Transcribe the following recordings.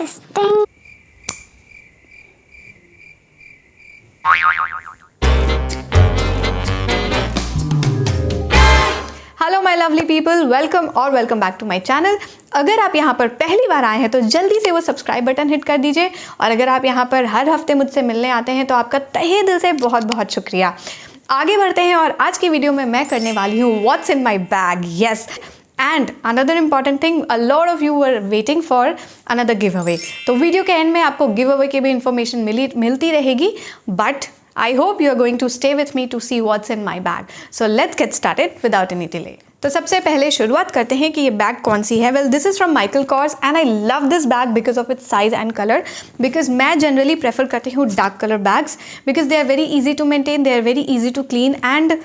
interesting. Hello my lovely people, welcome और welcome back to my channel. अगर आप यहाँ पर पहली बार आए हैं तो जल्दी से वो सब्सक्राइब बटन हिट कर दीजिए, और अगर आप यहाँ पर हर हफ्ते मुझसे मिलने आते हैं तो आपका तहे दिल से बहुत बहुत शुक्रिया। आगे बढ़ते हैं और आज की वीडियो में मैं करने वाली हूँ what's in my bag. Yes, and another important thing, a lot of you were waiting for another give away. तो वीडियो के एंड में आपको गिव अवे की भी इंफॉर्मेशन मिलती रहेगी, but I hope you are going to stay with me to see what's in my bag. So let's get started without any delay. तो सबसे पहले शुरुआत करते हैं कि ये बैग कौन सी है। Well, this is from Michael Kors and I love this bag because of its size and colour. Because मैं जनरली प्रेफर करती हूँ dark colour bags because they are very easy to maintain, they are very easy to clean and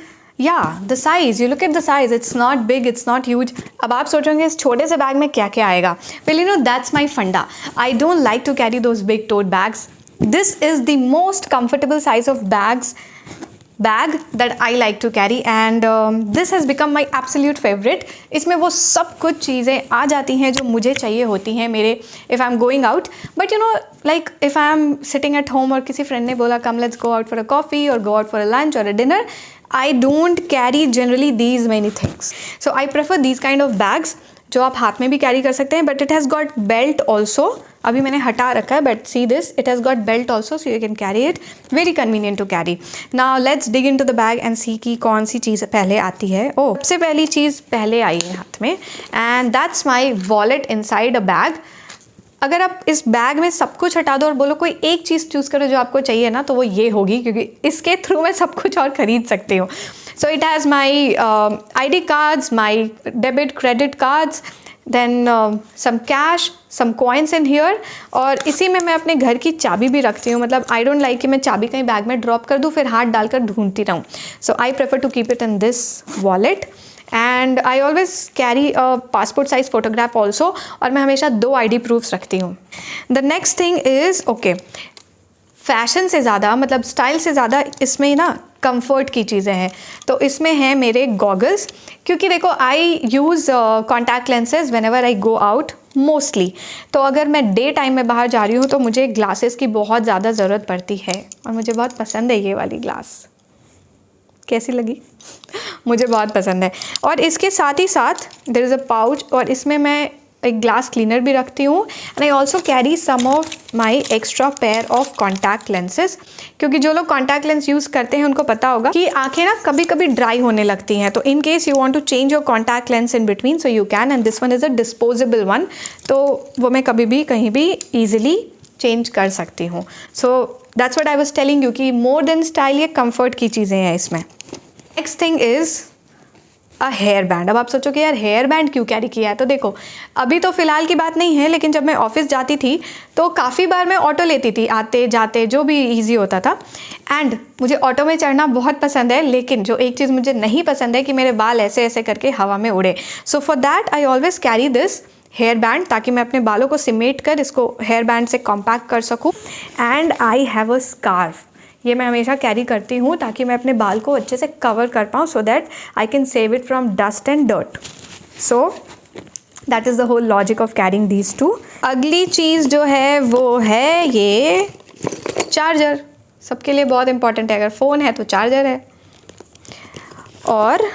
the size, you look at the size, it's not big, it's not huge. अब आप सोचोगे इस छोटे से bag में क्या क्या आएगा। Well, you know, that's my funda. I don't like to carry those big tote bags. This is the most comfortable size of bag that I like to carry, and this has become my absolute favorite. इसमें वो सब कुछ चीज़ें आ जाती हैं जो मुझे चाहिए होती हैं मेरे if I'm going out. But you know, like if I'm sitting at home और किसी friend ने बोला come let's go out for a coffee or go out for a lunch or a dinner, I don't carry generally these many things. So I prefer these kind of bags जो आप हाथ में भी carry कर सकते हैं, but it has got belt also. अभी मैंने हटा रखा है, but see this, it has got belt also, so you can carry it, very convenient to carry. Now let's dig in to the bag and see कि कौन सी चीज़ पहले आती है। ओह, सबसे पहली चीज़ पहले आई है हाथ में, and that's my wallet inside a bag. अगर आप इस बैग में सब कुछ हटा दो और बोलो कोई एक चीज़ चूज़ करो जो आपको चाहिए ना, तो वो ये होगी, क्योंकि इसके थ्रू मैं सब कुछ और ख़रीद सकती हूँ। So it has my ID cards, my debit credit cards, then some cash, some coins in here, और इसी में मैं अपने घर की चाबी भी रखती हूँ। मतलब I don't like कि मैं चाबी कहीं बैग में ड्रॉप कर दूँ फिर हाथ डालकर ढूंढती रहूँ। So I prefer to keep it in this wallet. And I always carry a passport size photograph also, और मैं हमेशा 2 ID proofs रखती हूँ। The next thing is, okay, fashion से ज़्यादा, मतलब स्टाइल से ज़्यादा इसमें ना कंफर्ट की चीज़ें हैं। तो इसमें हैं मेरे गॉगल्स, क्योंकि देखो I use contact lenses whenever I go out mostly. तो अगर मैं डे टाइम में बाहर जा रही हूँ तो मुझे ग्लासेस की बहुत ज़्यादा ज़रूरत पड़ती है, और मुझे बहुत पसंद है ये वाली ग्लास। कैसी लगी? मुझे बहुत पसंद है। और इसके साथ ही साथ देयर इज़ अ पाउच, और इसमें मैं एक ग्लास क्लीनर भी रखती हूँ, and I also carry some of my extra pair of contact lenses. क्योंकि जो लोग कॉन्टैक्ट लेंस यूज़ करते हैं उनको पता होगा कि आंखें ना कभी कभी ड्राई होने लगती हैं। तो in case you want to change your contact lens in between, so you can, and this one is a disposable one, तो वो मैं कभी भी कहीं भी ईजिली चेंज कर सकती हूँ। So that's what I was telling you कि मोर देन स्टाइल ये कम्फर्ट की चीज़ें हैं इसमें। Next thing is a hair band. अब आप सोचोगे यार हेयर बैंड क्यों कैरी किया है? तो देखो, अभी तो फ़िलहाल की बात नहीं है, लेकिन जब मैं ऑफिस जाती थी तो काफ़ी बार मैं ऑटो लेती थी, आते जाते जो भी इजी होता था। एंड मुझे ऑटो में चढ़ना बहुत पसंद है, लेकिन जो एक चीज़ मुझे नहीं पसंद है कि मेरे बाल ऐसे ऐसे करके हवा में उड़े। So for that I always carry this hair band, ताकि मैं अपने बालों को सिमेट कर इसको हेयर बैंड से कॉम्पैक्ट कर सकूँ। And I have a scarf, ये मैं हमेशा कैरी करती हूँ ताकि मैं अपने बाल को अच्छे से कवर कर पाऊँ, so that I can save it from dust and dirt. So that is the whole logic of carrying these two. अगली चीज़ जो है वो है ये चार्जर। सबके लिए बहुत इंपॉर्टेंट है, अगर फ़ोन है तो चार्जर है। और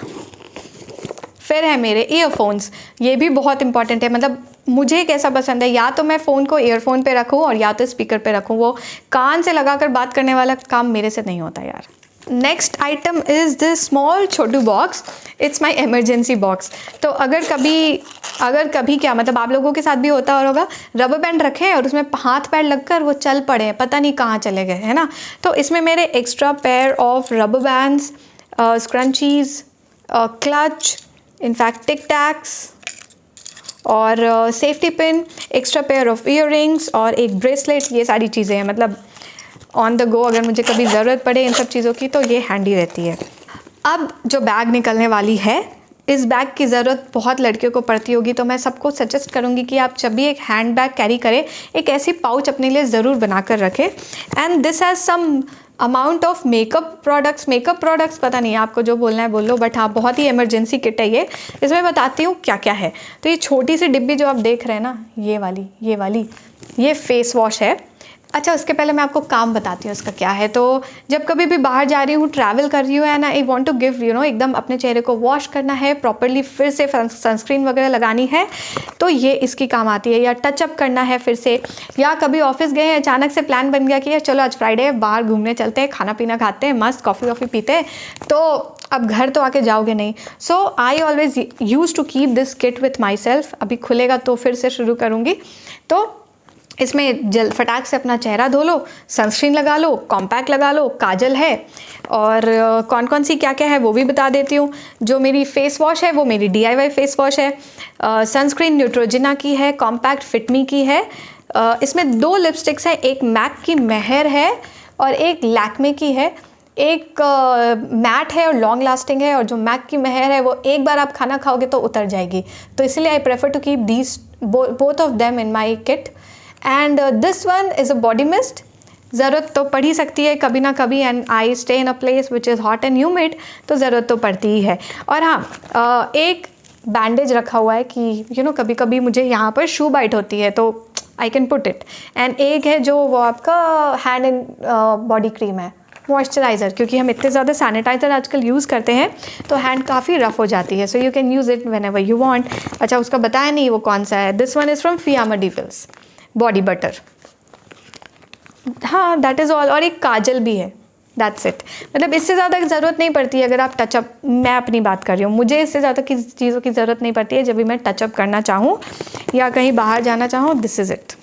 फिर है मेरे ईयरफोन्स, ये भी बहुत इंपॉर्टेंट है। मतलब मुझे कैसा पसंद है, या तो मैं फ़ोन को ईयरफोन पे रखूँ और या तो स्पीकर पे रखूँ, वो कान से लगाकर बात करने वाला काम मेरे से नहीं होता यार। Next item is this small Chhotu box, it's my emergency box. तो अगर कभी क्या, मतलब आप लोगों के साथ भी होता होगा, रबर बैंड रखें और उसमें हाथ पैर लगकर वो चल पड़े, पता नहीं कहाँ चले गए, है ना। तो इसमें मेरे extra pair of rubber bands, scrunchies, clutch, in fact tic tacs, और safety pin, extra pair of earrings और एक ब्रेसलेट, ये सारी चीज़ें हैं। मतलब ऑन द गो अगर मुझे कभी ज़रूरत पड़े इन सब चीज़ों की तो ये हैंडी रहती है। अब जो बैग निकलने वाली है, इस बैग की ज़रूरत बहुत लड़कियों को पड़ती होगी, तो मैं सबको सजेस्ट करूँगी कि आप जब भी एक हैंड बैग कैरी करें, एक ऐसी पाउच अपने लिए ज़रूर बना कर रखें। And this has some amount of makeup products पता नहीं आपको जो बोलना है बोल लो, बट हाँ बहुत ही इमरजेंसी किट है ये। इसमें बताती हूँ क्या क्या है। तो ये छोटी सी डिब्बी जो आप देख रहे हैं ना, ये वाली ये फेस वॉश है। अच्छा, उसके पहले मैं आपको काम बताती हूँ इसका क्या है। तो जब कभी भी बाहर जा रही हूँ, ट्रैवल कर रही हूँ and I want to give एकदम अपने चेहरे को वॉश करना है प्रॉपरली, फिर से सनस्क्रीन वगैरह लगानी है, तो ये इसकी काम आती है। या टचअप करना है फिर से, या कभी ऑफिस गए हैं, अचानक से प्लान बन गया कि यार चलो आज फ्राइडे है, बाहर घूमने चलते हैं, खाना पीना खाते हैं, मस्त कॉफ़ी वॉफ़ी पीते हैं, तो अब घर तो आके जाओगे नहीं। So I always use to keep this kit with myself. अभी खुलेगा तो फिर से शुरू करूँगी। तो इसमें फटाक से अपना चेहरा धो लो, सनस्क्रीन लगा लो, कॉम्पैक्ट लगा लो, काजल है, और कौन कौन सी क्या क्या है वो भी बता देती हूँ। जो मेरी फेस वॉश है वो मेरी DIY फेस वॉश है। सनस्क्रीन न्यूट्रोजिना की है, कॉम्पैक्ट फिटमी की है। इसमें 2 लिपस्टिक्स हैं, एक मैक की महर है और एक लैक्मे की है। एक मैट है और लॉन्ग लास्टिंग है, और जो मैक की महर है वो एक बार आप खाना खाओगे तो उतर जाएगी, तो इसलिए I prefer to keep these both of them in my kit. And this one is a body mist. ज़रूरत तो पड़ ही सकती है कभी ना कभी, and I stay in a place which is hot and humid, तो ज़रूरत तो पड़ती ही है। और हाँ, एक बैंडेज रखा हुआ है कि कभी कभी मुझे यहाँ पर शू बाइट होती है तो I can put it. And एक है जो वो आपका हैंड एंड बॉडी क्रीम है, मॉइस्चराइज़र, क्योंकि हम इतने ज़्यादा सैनिटाइज़र आजकल यूज़ करते हैं तो हैंड काफ़ी रफ़ हो जाती है, so you can use it whenever you want. अच्छा, उसका बताया नहीं वो कौन सा है। This one is from Fiama Di Wills body butter. हाँ, दैट इज़ ऑल। और एक काजल भी है, दैट्स इट। मतलब इससे ज़्यादा ज़रूरत नहीं पड़ती है अगर आप टचअप, मैं अपनी बात कर रही हूँ, मुझे इससे ज़्यादा किसी चीज़ों की ज़रूरत नहीं पड़ती है जब भी मैं टचअप करना चाहूँ या कहीं बाहर जाना चाहूँ। This is it.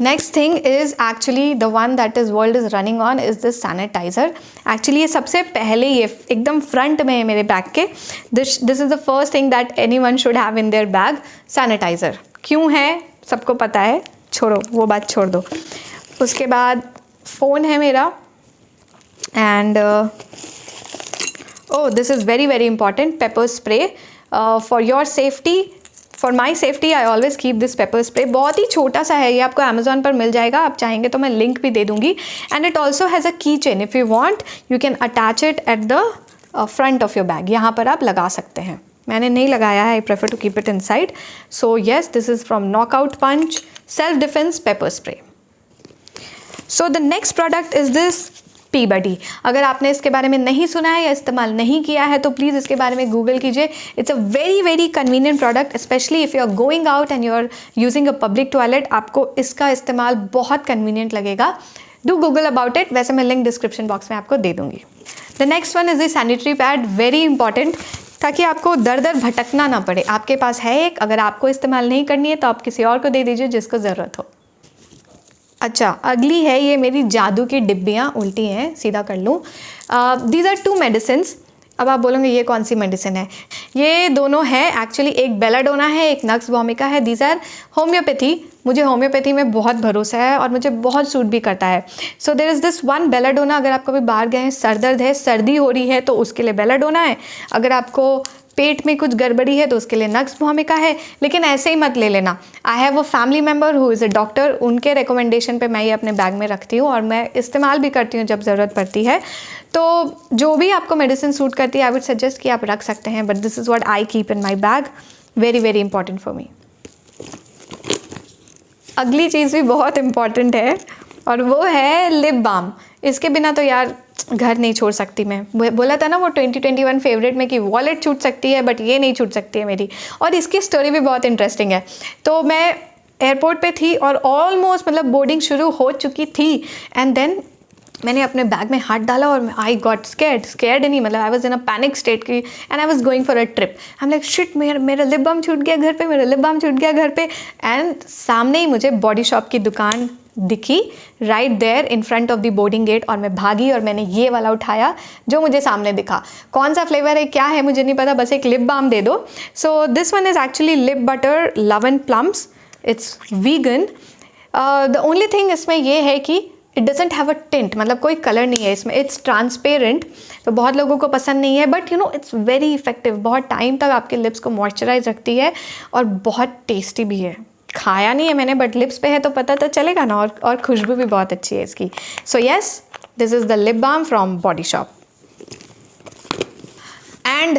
Next thing is actually the one that is world is running on is this sanitizer. Actually ये सबसे पहले, ये एकदम फ्रंट में है मेरे बैग के। This is the first thing that anyone should have in their bag, sanitizer. क्यों है सबको पता है, छोड़ो वो बात छोड़ दो। उसके बाद फ़ोन है मेरा, and this is very very important, paper spray for your safety. For my safety I always keep this paper spray. बहुत ही छोटा सा है ये, आपको अमेजोन पर मिल जाएगा, आप चाहेंगे तो मैं लिंक भी दे दूँगी। And it also has a key chain, if you want you can attach it at the front of your bag, यहाँ पर आप लगा सकते हैं। मैंने नहीं लगाया है, I prefer to keep it inside. So yes, this is from Knockout Punch self defence pepper spray. So the next product is this PeeBuddy. अगर आपने इसके बारे में नहीं सुना है या इस्तेमाल नहीं किया है तो प्लीज़ इसके बारे में गूगल कीजिए। It's a very very convenient product, specially if you are going out and you are using a public toilet, आपको इसका इस्तेमाल बहुत कन्वीनियंट लगेगा। डू गूगल अबाउट इट, वैसे मैं लिंक डिस्क्रिप्शन बॉक्स में आपको दे दूँगी। The next one is the sanitary pad, very important, ताकि आपको दर दर भटकना ना पड़े। आपके पास है एक, अगर आपको इस्तेमाल नहीं करनी है तो आप किसी और को दे दीजिए जिसको ज़रूरत हो। अच्छा, अगली है ये मेरी जादू की डिब्बियाँ, उल्टी हैं, सीधा कर लूँ। These are 2 medicines. अब आप बोलोगे ये कौन सी मेडिसिन है, ये दोनों है एक्चुअली, एक बेलाडोना है, एक नक्स वोमिका है। These are homeopathy. मुझे होम्योपैथी में बहुत भरोसा है और मुझे बहुत सूट भी करता है। So there is this one belladonna. अगर आप कभी बाहर गए हैं, सर दर्द है, सर्दी हो रही है तो उसके लिए बेलाडोना है। अगर आपको पेट में कुछ गड़बड़ी है तो उसके लिए नक्स वोमिका है। लेकिन ऐसे ही मत ले लेना। I have a family member who is a doctor, उनके रिकमेंडेशन पे मैं ये अपने बैग में रखती हूँ और मैं इस्तेमाल भी करती हूँ जब ज़रूरत पड़ती है। तो जो भी आपको मेडिसिन सूट करती है आई वुड सजेस्ट कि आप रख सकते हैं, but this is what I keep in my bag, very very important for me. अगली चीज़ भी बहुत इंपॉर्टेंट है और वो है लिप बाम। इसके बिना तो यार घर नहीं छोड़ सकती मैं। बोला था ना वो 2021 फेवरेट में कि वॉलेट छूट सकती है बट ये नहीं छूट सकती है मेरी। और इसकी स्टोरी भी बहुत इंटरेस्टिंग है। तो मैं एयरपोर्ट पे थी और ऑलमोस्ट मतलब बोर्डिंग शुरू हो चुकी थी, एंड देन मैंने अपने बैग में हाथ डाला और आई गॉट स्केर्ड नहीं, मतलब I was in a panic state की, and I was going for a trip. I am like shit, मेरा लिप बाम छूट गया घर पे, मेरा लिप बाम छूट गया घर पे। एंड सामने ही मुझे बॉडी शॉप की दुकान दिखी, right there in front of the boarding gate, और मैं भागी और मैंने ये वाला उठाया जो मुझे सामने दिखा। कौन सा फ्लेवर है क्या है मुझे नहीं पता, बस एक लिप बाम दे दो। So this one is actually lip butter love and plums, it's vegan. The only thing इसमें ये है कि it doesn't have a tint, मतलब कोई कलर नहीं है इसमें, इट्स ट्रांसपेरेंट, तो बहुत लोगों को पसंद नहीं है, but you no it's very effective. बहुत टाइम तक आपके लिप्स को मॉइस्चराइज रखती है और बहुत टेस्टी भी है। खाया नहीं है मैंने, बट लिप्स पे है तो पता तो चलेगा ना, और खुशबू भी बहुत अच्छी है इसकी। So yes, this is the lip balm from Body Shop. And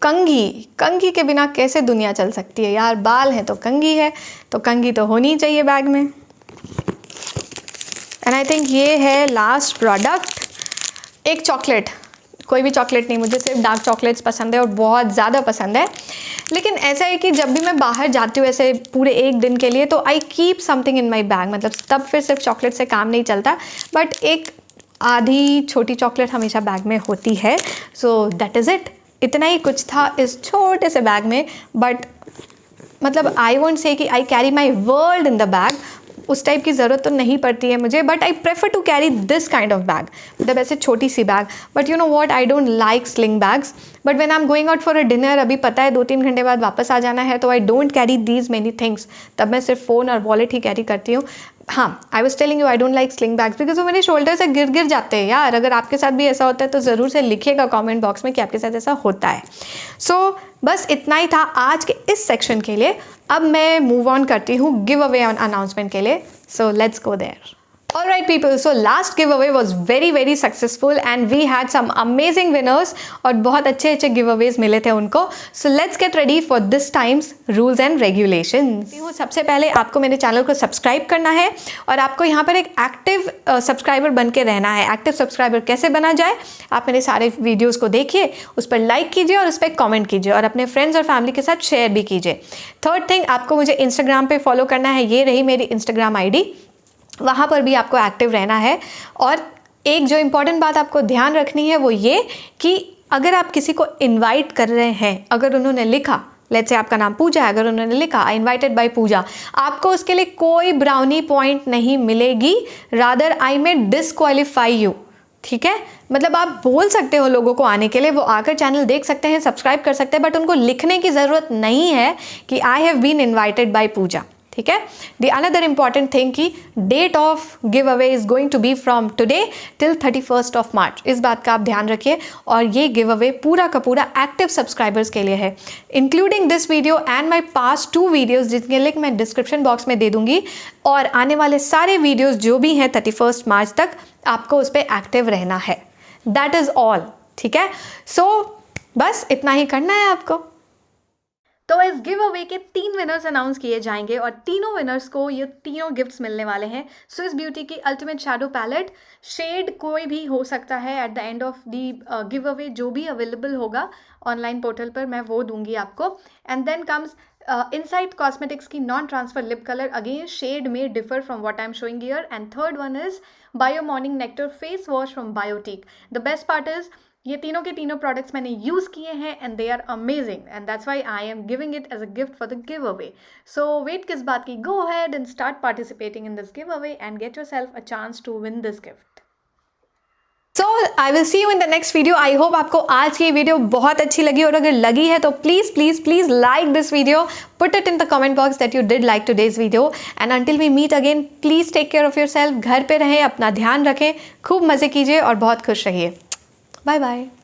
कंघी के बिना कैसे दुनिया चल सकती है यार, बाल है तो कंघी है, तो कंघी तो होनी चाहिए बैग में। एंड आई थिंक ये है लास्ट प्रोडक्ट, एक चॉकलेट, कोई भी चॉकलेट नहीं, मुझे सिर्फ डार्क चॉकलेट्स पसंद है और बहुत ज़्यादा पसंद है। लेकिन ऐसा है कि जब भी मैं बाहर जाती हूँ ऐसे पूरे एक दिन के लिए, तो I keep something in my bag, मतलब तब फिर सिर्फ चॉकलेट से काम नहीं चलता, बट एक आधी छोटी चॉकलेट हमेशा बैग में होती है। सो दैट इज़ इट, इतना ही कुछ था इस छोटे से बैग में। बट मतलब आई वोंट से कि I carry my world in the bag, उस टाइप की ज़रूरत तो नहीं पड़ती है मुझे, but I prefer to carry this kind of bag, मतलब ऐसे छोटी सी bag. But you know what, I don't like sling bags, but when I am going out for a dinner, अभी पता है 2-3 घंटे बाद वापस आ जाना है, तो I don't carry these many things, तब मैं सिर्फ फ़ोन और वॉलेट ही कैरी करती हूँ। हाँ, I was telling you I don't like sling bags because वो मेरे शोल्डर से गिर जाते हैं यार। अगर आपके साथ भी ऐसा होता है तो ज़रूर से लिखिएगा कमेंट बॉक्स में कि आपके साथ ऐसा होता है। सो बस इतना ही था आज के इस सेक्शन के लिए। अब मैं मूव ऑन करती हूँ गिव अवे अनाउंसमेंट के लिए। So let's go there. Alright people, so last giveaway was very successful and we had some amazing winners और बहुत अच्छे गिवअवेज मिले थे उनको। So let's get ready for this time's rules and regulations. सबसे पहले आपको मेरे चैनल को सब्सक्राइब करना है और आपको यहाँ पर एक एक्टिव सब्सक्राइबर बन के रहना है। एक्टिव सब्सक्राइबर कैसे बना जाए, आप मेरे सारे वीडियोज़ को देखिए, उस पर लाइक कीजिए और उस पर कॉमेंट कीजिए और अपने फ्रेंड्स और फैमिली के साथ शेयर भी कीजिए। थर्ड थिंग, आपको मुझे इंस्टाग्राम पर फॉलो करना है, ये रही मेरी इंस्टाग्राम ID, वहाँ पर भी आपको एक्टिव रहना है। और एक जो इम्पॉर्टेंट बात आपको ध्यान रखनी है वो ये कि अगर आप किसी को इनवाइट कर रहे हैं, अगर उन्होंने लिखा, लेट्स से आपका नाम पूजा है, अगर उन्होंने लिखा आई इन्वाइटेड बाय पूजा, आपको उसके लिए कोई ब्राउनी पॉइंट नहीं मिलेगी, rather I may disqualify you. ठीक है, मतलब आप बोल सकते हो लोगों को आने के लिए, वो आकर चैनल देख सकते हैं, सब्सक्राइब कर सकते हैं, बट उनको लिखने की ज़रूरत नहीं है कि I have been invited by Puja. ठीक है, द अनदर इम्पॉर्टेंट थिंग कि date of giveaway is going to be from today till 31st of March, इस बात का आप ध्यान रखिए। और ये गिव अवे पूरा का पूरा एक्टिव सब्सक्राइबर्स के लिए है, including this video and my past 2 videos जिनके लिंक मैं डिस्क्रिप्शन बॉक्स में दे दूंगी। और आने वाले सारे वीडियोज़ जो भी हैं 31 मार्च तक, आपको उस पर एक्टिव रहना है। That is all. ठीक है, सो बस इतना ही करना है आपको। तो इस गिव अवे के 3 विनर्स अनाउंस किए जाएंगे और तीनों विनर्स को ये तीनों गिफ्ट्स मिलने वाले हैं। स्विस ब्यूटी की अल्टीमेट शैडो पैलेट, शेड कोई भी हो सकता है at the end of the give away, जो भी अवेलेबल होगा ऑनलाइन पोर्टल पर मैं वो दूंगी आपको। And then comes inside cosmetics की non transfer lip colour, again shade में differ from what I am showing here. And third one is Bio Morning Nectar face wash from Biotique. The best part is ये तीनों के तीनों products मैंने use किए हैं and they are amazing and that's why I am giving it as a gift for the giveaway. So wait किस बात की, go ahead and start participating in this giveaway and get yourself a chance to win this gift. So I will see you in the next video. I hope आपको आज की video बहुत अच्छी लगी, और अगर लगी है तो please please please like this video, put it in the comment box that you did like today's video. And until we meet again, please take care of yourself. घर पे रहें, अपना ध्यान रखें, खूब मज़े कीजिए और बहुत खुश रहिए। Bye bye.